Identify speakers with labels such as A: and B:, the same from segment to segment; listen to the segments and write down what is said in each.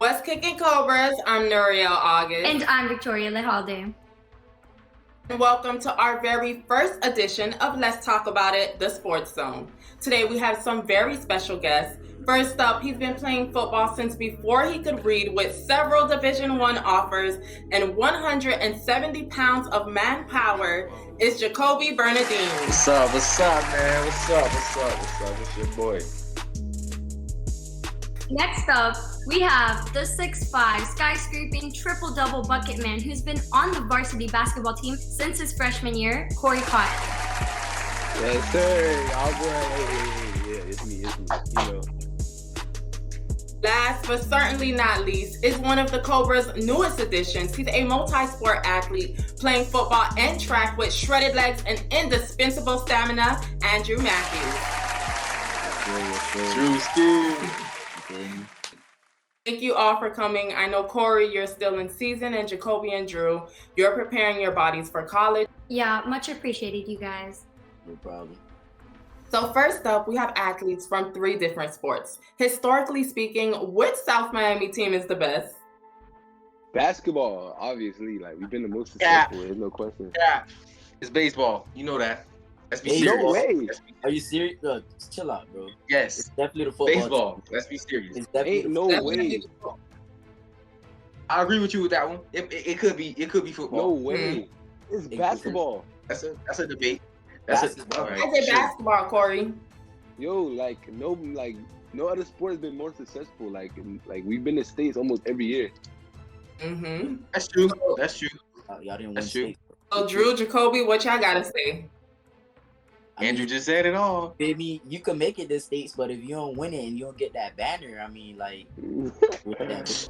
A: What's Kicking Cobras? I'm Nuriel August.
B: And I'm Victoria Lehalde.
A: And welcome to our very first edition of Let's Talk About It, the Sports Zone. Today we have some very special guests. First up, he's been playing football since before he could read with several Division I offers and 170 pounds of manpower. Is Jacoby Bernardine.
C: What's up, man? What's your boy?
B: Next up, we have the 6'5", skyscraping triple-double bucket man who's been on the varsity basketball team since his freshman year, Corey Cotton.
D: Yes, sir. Y'all boy. Yeah, it's me, you know.
A: Last but certainly not least is one of the Cobras' newest additions. He's a multi-sport athlete playing football and track with shredded legs and indispensable stamina, Andrew Matthews.
C: True school.
A: Thank you all for coming. I know, Corey, you're still in season, and Jacoby and Drew, you're preparing your bodies for college.
B: Yeah, much appreciated, you guys.
C: No problem.
A: So first up, we have athletes from 3 different sports. Historically speaking, which South Miami team is the best?
D: Basketball, obviously. Like, we've been the most successful. There's no question.
C: Yeah, it's baseball. You know that. Let's be
D: Hey,
C: serious.
D: no way.
E: Are you serious? Look, chill out, bro.
C: Yes.
E: It's definitely the football.
C: Baseball. Let's be serious.
E: It's definitely
D: Ain't no way.
C: I agree with you with that one. It could be
D: No
C: football.
D: way. It's basketball.
C: That's a debate.
E: Basketball.
C: All right,
A: I say
C: sure.
A: basketball, Corey.
D: Yo, no other sport has been more successful. Like we've been to states almost every year.
A: Mm-hmm.
C: That's true.
E: Y'all didn't win
C: That's true.
E: state.
A: So Drew, Jacoby, what y'all gotta say?
E: I mean,
C: Andrew just said it all.
E: baby, you can make it to states, but if you don't win it and you don't get that banner, I mean, like, with that,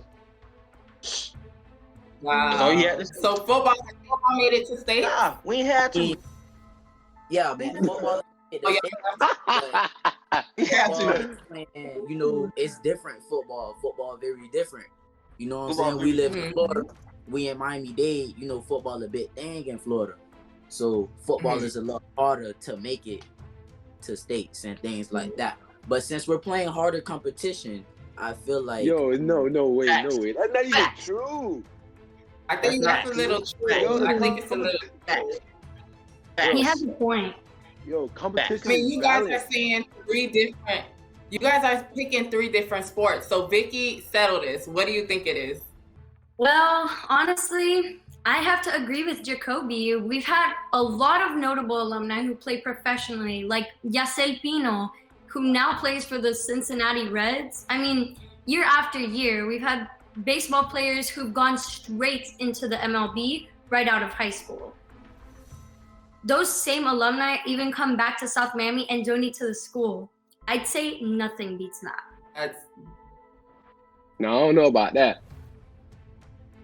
A: Wow.
C: That's all you had to say.
A: So football made it to state?
C: Nah, we ain't had to.
E: yeah, man, football.
A: Oh, yeah.
C: We had to.
E: You know, it's different football. Football very different. You know what I'm
C: Football
E: saying? We live
A: very-
E: in Florida. We in Miami-Dade. You know, football a bit dang in Florida. So football is a lot harder to make it to states and things like that. But since we're playing harder competition, I feel like
D: Yo, no way,
C: Facts.
D: no way. That's not even
C: Facts.
D: true.
A: I think that's a little true.
D: Yo,
A: I think it's a little
C: Facts.
B: He has a point.
D: Yo, competition.
A: I mean, you
D: is
A: guys
D: valid.
A: are saying 3 different. You guys are picking 3 different sports. So Vicky, settle this. What do you think it is?
B: Well, honestly, I have to agree with Jacoby. We've had a lot of notable alumni who play professionally, like Yasel Pino, who now plays for the Cincinnati Reds. I mean, year after year, we've had baseball players who've gone straight into the MLB right out of high school. Those same alumni even come back to South Miami and donate to the school. I'd say nothing beats that.
A: That's
D: No, I don't know about that.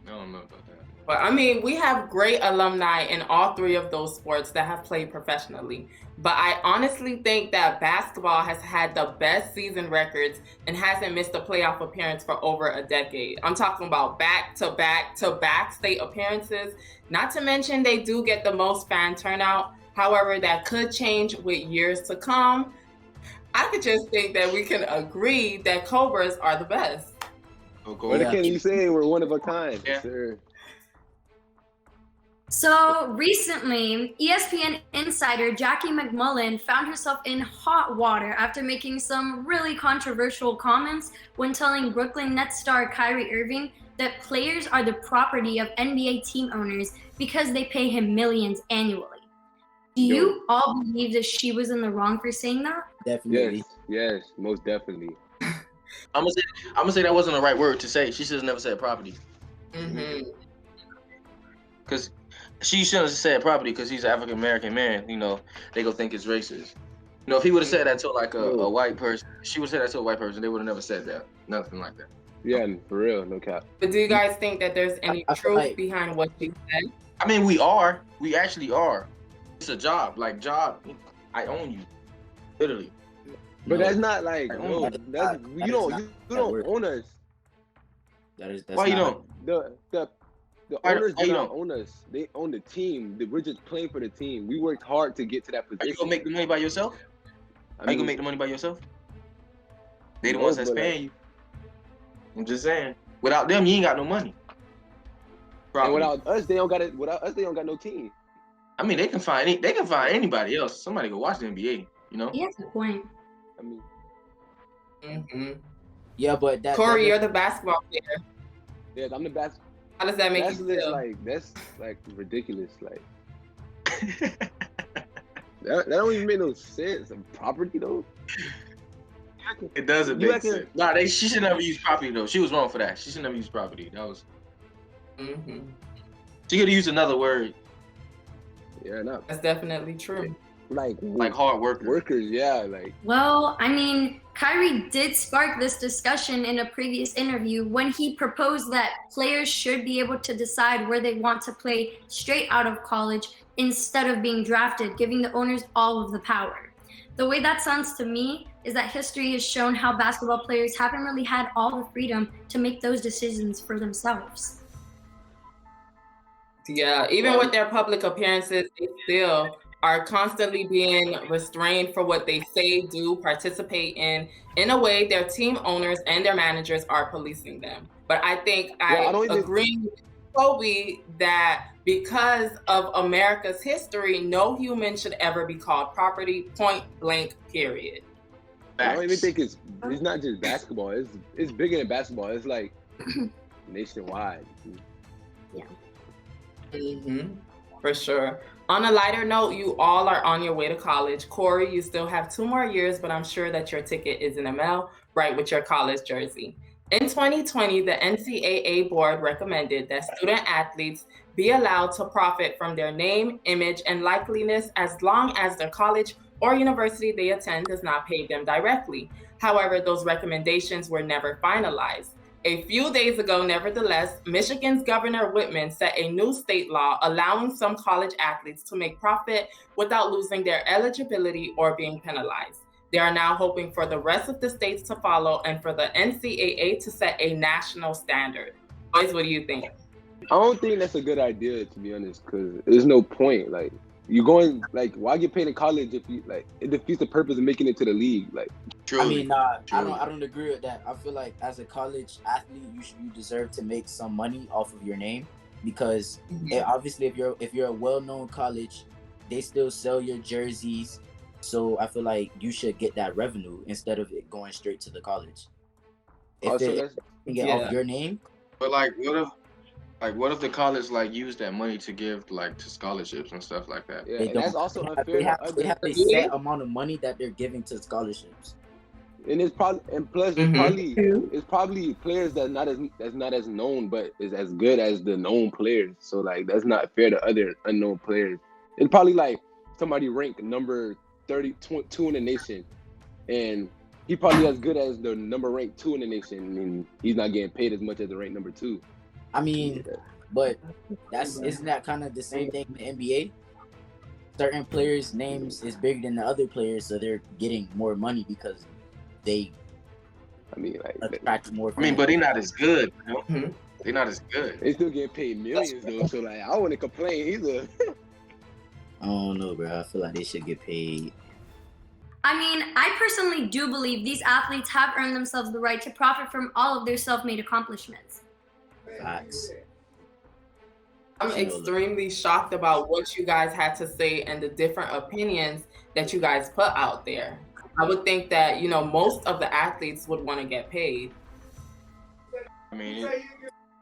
C: I don't know about that.
A: But I mean, we have great alumni in all 3 of those sports that have played professionally. But I honestly think that basketball has had the best season records and hasn't missed a playoff appearance for over a decade. I'm talking about back-to-back-to-back state appearances. Not to mention they do get the most fan turnout. However, that could change with years to come. I could just think that we can agree that Cobras are the best.
D: What can you say? We're one of a kind.
C: Yeah.
D: Sir.
B: So recently, ESPN insider Jackie McMullen found herself in hot water after making some really controversial comments when telling Brooklyn Nets star Kyrie Irving that players are the property of NBA team owners because they pay him millions annually. Do you all believe that she was in the wrong for saying that?
E: definitely.
D: Yes, most definitely.
C: I'm gonna say that wasn't the right word to say. She should have never said property.
A: Mm-hmm.
C: Because she shouldn't have said property because he's an African American man. You know, they gonna think it's racist. You know, if he would have said that to like a white person, she would have said that to a white person, they would have never said that. Nothing like that.
D: Yeah, for real, no cap.
A: But do you guys think that there's any
E: I feel
A: truth
E: like-
A: behind what she said?
C: I mean, we actually are. It's a job. I own you. Literally.
D: But
E: No,
D: that's not like
C: That
D: no,
E: is
D: that's
E: not-
D: you
E: that
D: don't
E: is
D: you
E: not
D: don't
E: word.
D: own us.
E: that's
C: Why you
E: not-
C: don't?
D: The
C: Why
D: owners
C: you
D: do not
C: don't?
D: own us. They own the team. We're just playing for the team. We worked hard to get to that
C: Are
D: position.
C: you gonna make the money by yourself?
D: I
C: Are you
D: mean,
C: gonna make the money by yourself? They the
D: no,
C: ones that's
D: but, like,
C: paying you. I'm just saying. Without them, you ain't got no money.
D: And
C: Probably.
D: without us, they don't got it. Without us, they don't got no team.
C: I mean, they can find anybody else. Somebody go watch the NBA. You know.
B: He has a point.
D: I mean,
E: Yeah, but that
A: Corey, you're the basketball player.
D: yeah, I'm the best.
A: How does that make
D: That's
A: you feel?
D: that's like ridiculous. Like that don't even make no sense. Property though.
C: It doesn't
D: You
C: make
D: reckon-
C: sense. Nah, she should never use property though. She was wrong for that. She should never use property. That was. She could have used another word,
D: Yeah, not
A: That's definitely true.
D: like
C: hard worker.
D: workers. Yeah, like
B: Well, I mean, Kyrie did spark this discussion in a previous interview when he proposed that players should be able to decide where they want to play straight out of college instead of being drafted, giving the owners all of the power. The way that sounds to me is that history has shown how basketball players haven't really had all the freedom to make those decisions for themselves.
A: Yeah, even with their public appearances, they still are constantly being restrained for what they say, do, participate in a way their team owners and their managers are policing them. But I think I agree with Kobe that because of America's history, no human should ever be called property, point blank, period.
D: I don't even think it's not just basketball. It's bigger than basketball. It's like nationwide.
A: For sure. On a lighter note, you all are on your way to college. Corey, you still have 2 more years, but I'm sure that your ticket is in the mail, right with your college jersey. In 2020, the NCAA board recommended that student athletes be allowed to profit from their name, image, and likeliness as long as their college or university they attend does not pay them directly. However, those recommendations were never finalized. A few days ago, nevertheless, Michigan's Governor Whitman set a new state law allowing some college athletes to make profit without losing their eligibility or being penalized. They are now hoping for the rest of the states to follow and for the NCAA to set a national standard. Boys, what do you think?
D: I don't think that's a good idea, to be honest, because there's no point. Like, you're going, like, why get paid in college if you, like, it defeats the purpose of making it to the league. Like,
E: I mean, I don't agree with that. I feel like as a college athlete, you deserve to make some money off of your name because obviously if you're a well-known college, they still sell your jerseys. So I feel like you should get that revenue instead of it going straight to the college. If they get off your name.
C: But what if the college like use that money to give like to scholarships and stuff like that?
D: Yeah, and that's also unfair.
E: They have a set amount of money that they're giving to scholarships.
D: And it's probably it's probably players that's not as known, but is as good as the known players. So like that's not fair to other unknown players. It's probably like somebody ranked number 32 in the nation, and he probably as good as the number ranked 2 in the nation, and he's not getting paid as much as the ranked number 2.
E: I mean, but isn't that kind of the same thing in the NBA? Certain players' names is bigger than the other players, so they're getting more money because they attract more fans.
C: I mean, but they're not as good. You know? They're not as good.
D: They still getting paid millions though, so like I wouldn't complain either.
E: I don't know, bro. I feel like they should get paid.
B: I mean, I personally do believe these athletes have earned themselves the right to profit from all of their self-made accomplishments.
E: Facts.
A: I'm extremely shocked about what you guys had to say and the different opinions that you guys put out there. I would think that, you know, most of the athletes would want to get paid.
C: I mean,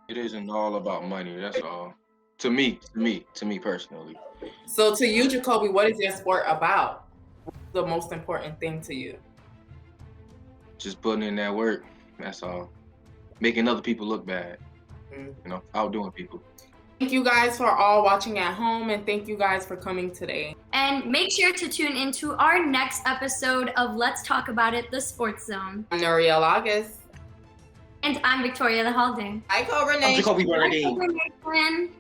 C: it isn't all about money. That's all. To me personally.
A: So to you, Jacoby, what is your sport about? What's the most important thing to you?
C: Just putting in that work. That's all. Making other people look bad. You know, outdoing people.
A: Thank you guys for all watching at home, and thank you guys for coming today.
B: And make sure to tune into our next episode of Let's Talk About It, the Sports Zone.
A: I'm Noriel August.
B: And I'm Victoria the Haldane.
A: Hi, Cobra
C: I'm
A: Nation.
C: Jacoby Bernardine.
B: Bye, Cobra Nation.